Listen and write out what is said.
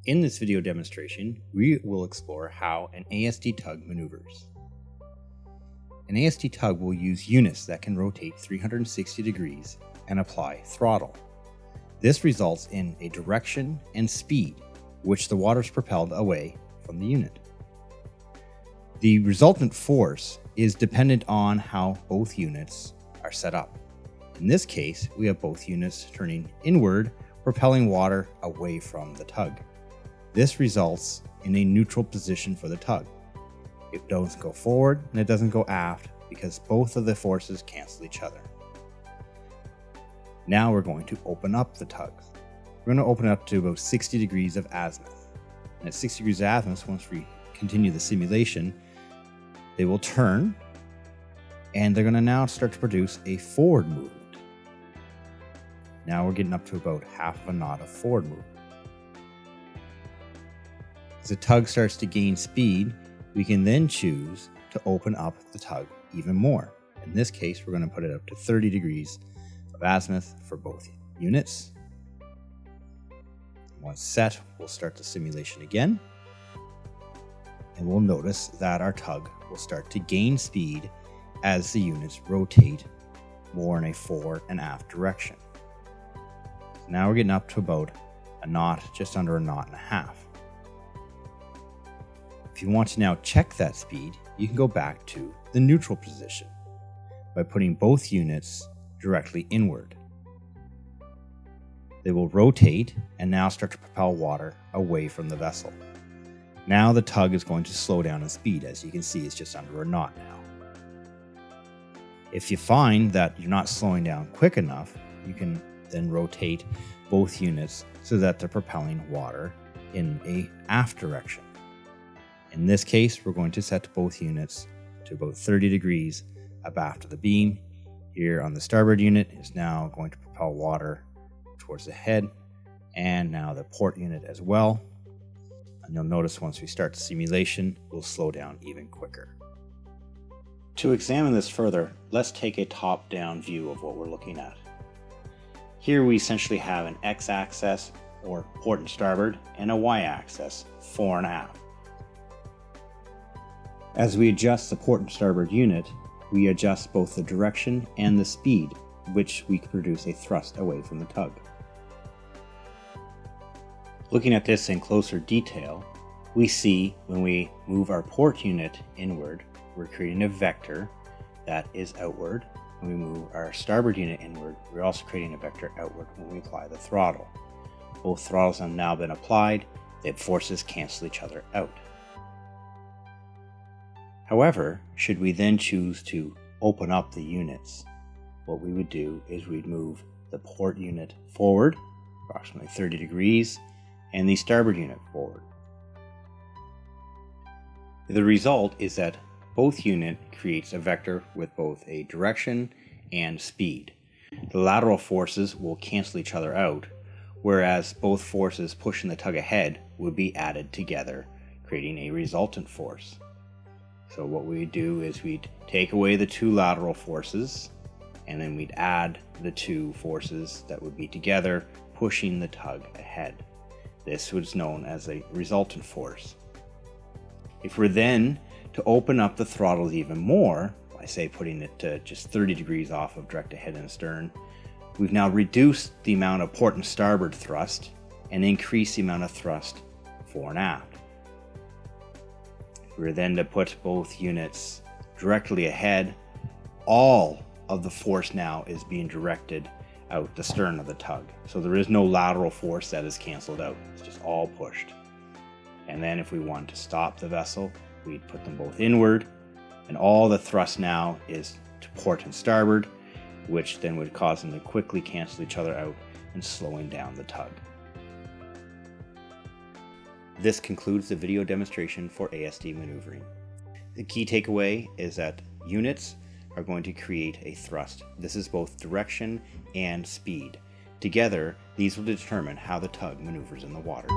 In this video demonstration, we will explore how an ASD tug maneuvers. An ASD tug will use units that can rotate 360 degrees and apply throttle. This results in a direction and speed, which the water is propelled away from the unit. The resultant force is dependent on how both units are set up. In this case, we have both units turning inward, propelling water away from the tug. This results in a neutral position for the tug. It doesn't go forward and it doesn't go aft because both of the forces cancel each other. Now we're going to open up the tug. We're going to open it up to about 60 degrees of azimuth. And at 60 degrees of azimuth, once we continue the simulation, they will turn and they're going to now start to produce a forward movement. Now we're getting up to about half of a knot of forward movement. As the tug starts to gain speed, we can then choose to open up the tug even more. In this case, we're going to put it up to 30 degrees of azimuth for both units. Once set, we'll start the simulation again. And we'll notice that our tug will start to gain speed as the units rotate more in a forward and aft direction. So now we're getting up to about a knot, just under a knot and a half. If you want to now check that speed, you can go back to the neutral position by putting both units directly inward. They will rotate and now start to propel water away from the vessel. Now the tug is going to slow down in speed. As you can see, it's just under a knot now. If you find that you're not slowing down quick enough, you can then rotate both units so that they're propelling water in a aft direction. In this case, we're going to set both units to about 30 degrees abaft of the beam. Here on the starboard unit is now going to propel water towards the head, and now the port unit as well. And you'll notice once we start the simulation, we'll slow down even quicker. To examine this further, let's take a top-down view of what we're looking at. Here we essentially have an x-axis, or port and starboard, and a y-axis, fore and aft. As we adjust the port and starboard unit, we adjust both the direction and the speed, which we can produce a thrust away from the tug. Looking at this in closer detail, we see when we move our port unit inward, we're creating a vector that is outward. When we move our starboard unit inward, we're also creating a vector outward when we apply the throttle. Both throttles have now been applied, the forces cancel each other out. However, should we then choose to open up the units, what we would do is we'd move the port unit forward, approximately 30 degrees, and the starboard unit forward. The result is that both unit creates a vector with both a direction and speed. The lateral forces will cancel each other out, whereas both forces pushing the tug ahead would be added together, creating a resultant force. So what we'd do is we'd take away the two lateral forces, and then we'd add the two forces that would be together, pushing the tug ahead. This was known as a resultant force. If we're then to open up the throttle even more, by say putting it to just 30 degrees off of direct ahead and stern, we've now reduced the amount of port and starboard thrust and increased the amount of thrust fore and aft. If we were then to put both units directly ahead, all of the force now is being directed out the stern of the tug. So there is no lateral force that is canceled out. It's just all pushed. And then if we want to stop the vessel, we'd put them both inward, and all the thrust now is to port and starboard, which then would cause them to quickly cancel each other out and slowing down the tug. This concludes the video demonstration for ASD maneuvering. The key takeaway is that units are going to create a thrust. This is both direction and speed. Together, these will determine how the tug maneuvers in the water.